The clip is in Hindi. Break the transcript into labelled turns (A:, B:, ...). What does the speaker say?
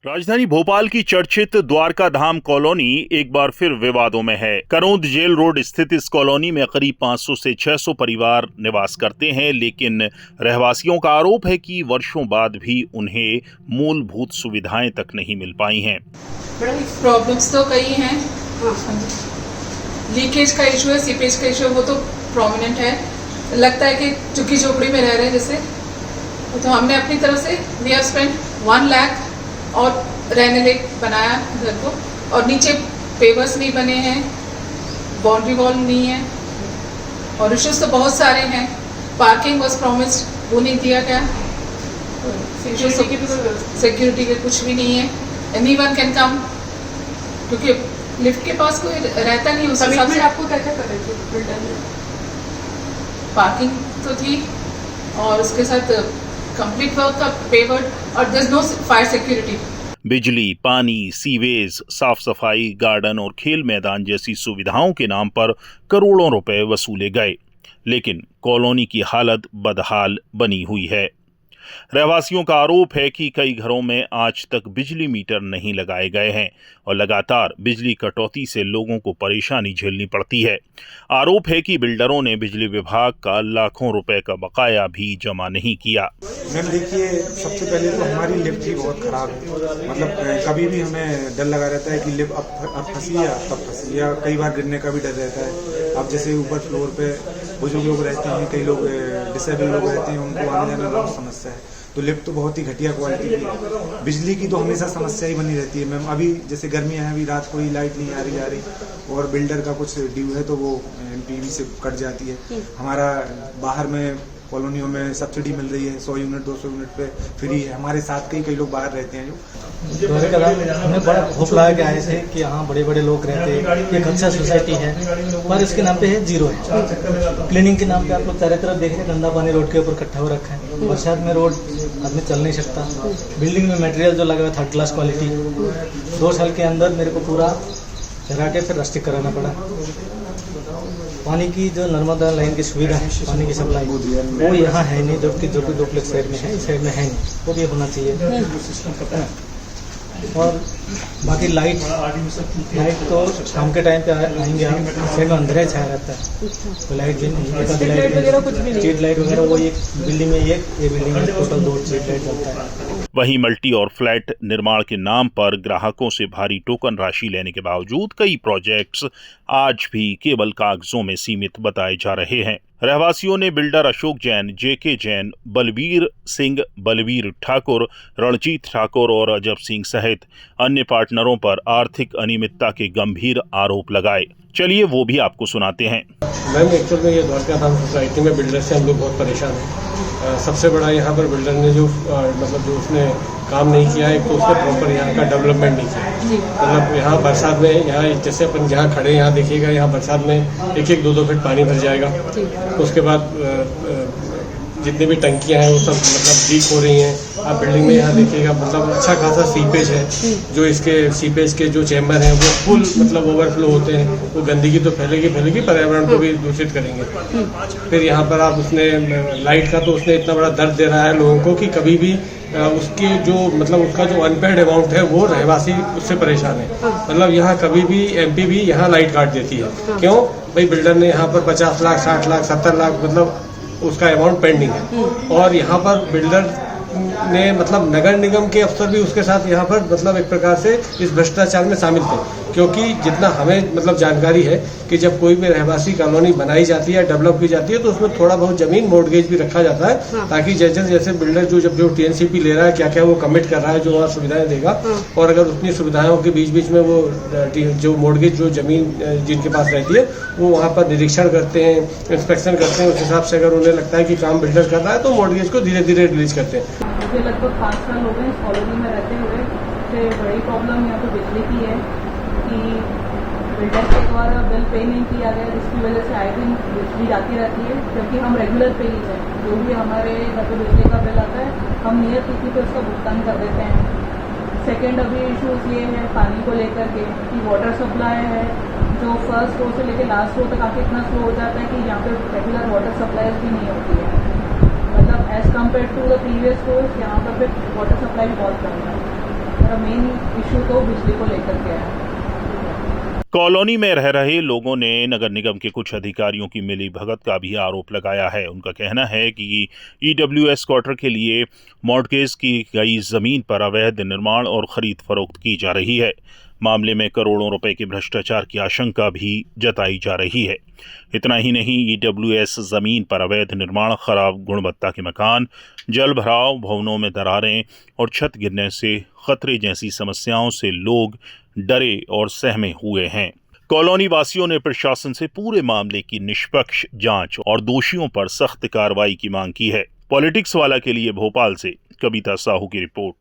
A: राजधानी भोपाल की चर्चित द्वारका धाम कॉलोनी एक बार फिर विवादों में है। करोंद जेल रोड स्थित इस कॉलोनी में करीब 500 से 600 परिवार निवास करते हैं, लेकिन रहवासियों का आरोप है कि वर्षों बाद भी उन्हें मूलभूत सुविधाएं तक नहीं मिल पाई हैं।
B: प्रॉब्लम्स तो कई हैं। लीकेज का इशू है, सीपेज का इशू है, वो तो प्रोमिनेंट है। लगता है कि झुग्गी झोपड़ी में रह रहे हैं जैसे। तो हमने अपनी तरफ से वी हैव स्पेंट 1 लाख और रहने लायक बनाया घर को, और नीचे पेवर्स नहीं बने हैं, बाउंड्री वॉल नहीं है, और इश्यूज तो बहुत सारे हैं। पार्किंग वॉज प्रॉमिस्ड, वो नहीं दिया गया। सिक्योरिटी का कुछ भी नहीं है। एनीवन कैन कम, क्योंकि लिफ्ट के पास कोई रहता नहीं। उस हिसाब से आपको क्या क्या कर रहे थे बिल्डर में? पार्किंग तो थी, और उसके साथ कंप्लीट वर्क का पेवर्ड, और there is no fire security.
A: बिजली, पानी, सीवेज, साफ सफाई, गार्डन और खेल मैदान जैसी सुविधाओं के नाम पर करोड़ों रुपए वसूले गए, लेकिन कॉलोनी की हालत बदहाल बनी हुई है। रहवासियों का आरोप है कि कई घरों में आज तक बिजली मीटर नहीं लगाए गए हैं और लगातार बिजली कटौती से लोगों को परेशानी झेलनी पड़ती है। आरोप है कि बिल्डरों ने बिजली विभाग का लाखों रुपए का बकाया भी जमा नहीं किया।
C: मैम देखिए, सबसे पहले तो हमारी लिफ्ट ही बहुत खराब है। मतलब कभी भी हमें डर लगा रहता है कि लिफ्ट अब फंसी या तब फंसी, या कई बार गिरने का भी डर रहता है। अब जैसे ऊपर फ्लोर पे बुजुर्ग लोग रहते हैं, कई लोग डिसेबल लोग रहते हैं, उनको आने जाने में बहुत समस्या है। तो लिफ्ट तो बहुत ही घटिया क्वालिटी की है। बिजली की तो हमेशा समस्या ही बनी रहती है मैम। अभी जैसे गर्मियाँ हैं, अभी रात को ही लाइट नहीं आ रही, और बिल्डर का कुछ ड्यू है तो वो एमपीवी से कट जाती है। हमारा बाहर में कॉलोनियों में सब्सिडी मिल रही है, 100 यूनिट 200 यूनिट पे फ्री है। हमारे साथ कई लोग बाहर रहते हैं जो
D: हमें बड़ा होप लगा के आए थे कि यहाँ बड़े बड़े लोग रहते हैं, एक अच्छा सोसाइटी है, पर इसके नाम पे है जीरो है। क्लीनिंग के नाम पे आप लोग चारों तरफ देख रहे हैं, गंदा पानी रोड के ऊपर इकट्ठा हो रखा है। बरसात में रोड आदमी चल नहीं सकता। बिल्डिंग में मटेरियल जो लगा हुआ 3rd क्लास क्वालिटी। 2 साल के अंदर मेरे को पूरा चढ़ा के फिर रस्टिक कराना पड़ा। पानी की जो नर्मदा लाइन की सुविधा है, पानी की सप्लाई, वो यहाँ है नहीं, जबकि जो डुप्लेक्स साइड में है, इस साइड में है नहीं, वो भी होना चाहिए। और बाकी लाइट तो शाम के टाइम पे आएंगे, हम साइड में अंधेरा छाया रहता है, तो लाइट भी नहीं, स्ट्रीट लाइट वगैरह वो एक बिल्डिंग में ये बिल्डिंग में टोटल 2 स्ट्रीट लाइट चलता है।
A: वहीं मल्टी और फ्लैट निर्माण के नाम पर ग्राहकों से भारी टोकन राशि लेने के बावजूद कई प्रोजेक्ट्स आज भी केवल कागजों में सीमित बताए जा रहे हैं। रहवासियों ने बिल्डर अशोक जैन, जेके जैन, बलबीर सिंह, बलबीर ठाकुर, रणजीत ठाकुर और अजब सिंह सहित अन्य पार्टनरों पर आर्थिक अनियमितता के गंभीर आरोप लगाए। चलिए वो भी आपको सुनाते हैं।
E: मैम एक्चुअल में ये द्वारका धाम सोसाइटी में बिल्डर से हम लोग बहुत परेशान हैं। सबसे बड़ा यहाँ पर बिल्डर ने जो जो उसने काम नहीं किया है, तो उसने प्रॉपर यहाँ का डेवलपमेंट नहीं किया। मतलब यहाँ बरसात में, यहाँ जैसे अपन जहाँ खड़े यहाँ देखिएगा, यहाँ बरसात में 1-1, 2-2 फीट पानी भर जाएगा। उसके बाद जितनी भी टंकियां हैं वो सब मतलब लीक हो रही हैं। आप बिल्डिंग में यहाँ देखिएगा, मतलब अच्छा खासा सीपेज है। जो इसके सीपेज के जो चैम्बर हैं वो फुल मतलब ओवरफ्लो होते हैं। वो गंदगी तो फैलेगी, पर्यावरण को भी दूषित करेंगे। फिर यहाँ पर आप उसने लाइट का तो उसने इतना बड़ा दर्द दे रहा है लोगों को कि कभी भी उसके जो मतलब उसका जो अनपेड अमाउंट है वो रहवासी उससे परेशान है। मतलब यहाँ कभी भी एमपी भी यहाँ लाइट काट देती है। क्यों भाई? बिल्डर ने यहाँ पर 50 लाख 60 लाख 70 लाख मतलब उसका अमाउंट पेंडिंग है, और यहाँ पर बिल्डर ने मतलब नगर निगम के अफसर भी उसके साथ यहाँ पर मतलब एक प्रकार से इस भ्रष्टाचार में शामिल थे। क्योंकि जितना हमें मतलब जानकारी है कि जब कोई भी रहवासी कॉलोनी बनाई जाती है, डेवलप की जाती है, तो उसमें थोड़ा बहुत जमीन मॉर्गेज भी रखा जाता है, ताकि जैसे बिल्डर जो टीएनसीपी ले रहा है, क्या क्या वो कमिट कर रहा है, जो वहाँ सुविधाएं देगा, और अगर उतनी सुविधाओं के बीच में वो जो मॉर्गेज जो जमीन जिनके पास रहती है वो वहाँ पर निरीक्षण करते हैं, इंस्पेक्शन करते हैं। उस हिसाब से अगर उन्हें लगता है कि काम बिल्डर कर रहा है तो मॉर्गेज को धीरे धीरे रिलीज करते हैं।
B: मुझे लगभग 5 साल हो गए इस कॉलोनी में रहते हुए। सबसे बड़ी प्रॉब्लम यहाँ पे बिजली की है कि बिल्डर के द्वारा बिल पे नहीं किया गया, जिसकी वजह से आए दिन बिजली जाती रहती है, जबकि हम रेगुलर पे ही हैं। जो भी हमारे घर पे बिजली का बिल आता है, हम नियत तिथि पे उसका भुगतान कर देते हैं। सेकेंड अभी इशूज़ ये है पानी को लेकर के कि वाटर सप्लाई है जो फर्स्ट फ्लोर से लेकर लास्ट फ्लोर तक आके इतना स्लो हो जाता है कि यहाँ पे रेगुलर वाटर सप्लाई भी नहीं होती है। मतलब as compare to the previous floors यहाँ पर फिर वाटर सप्लाई भी बहुत कम है। हमारा मेन इशू तो बिजली को लेकर के है।
A: कॉलोनी में रह रहे लोगों ने नगर निगम के कुछ अधिकारियों की मिली भगत का भी आरोप लगाया है। उनका कहना है कि ईडब्ल्यूएस क्वार्टर के लिए मॉर्टगेज की गई जमीन पर अवैध निर्माण और खरीद फरोख्त की जा रही है। मामले में करोड़ों रुपए के भ्रष्टाचार की आशंका भी जताई जा रही है। इतना ही नहीं, ईडब्ल्यूएस जमीन पर अवैध निर्माण, खराब गुणवत्ता के मकान, जल भराव, भवनों में दरारें और छत गिरने से खतरे जैसी समस्याओं से लोग डरे और सहमे हुए हैं। कॉलोनी वासियों ने प्रशासन से पूरे मामले की निष्पक्ष जांच और दोषियों पर सख्त कार्रवाई की मांग की है। पॉलिटिक्स वाला के लिए भोपाल से कविता साहू की रिपोर्ट।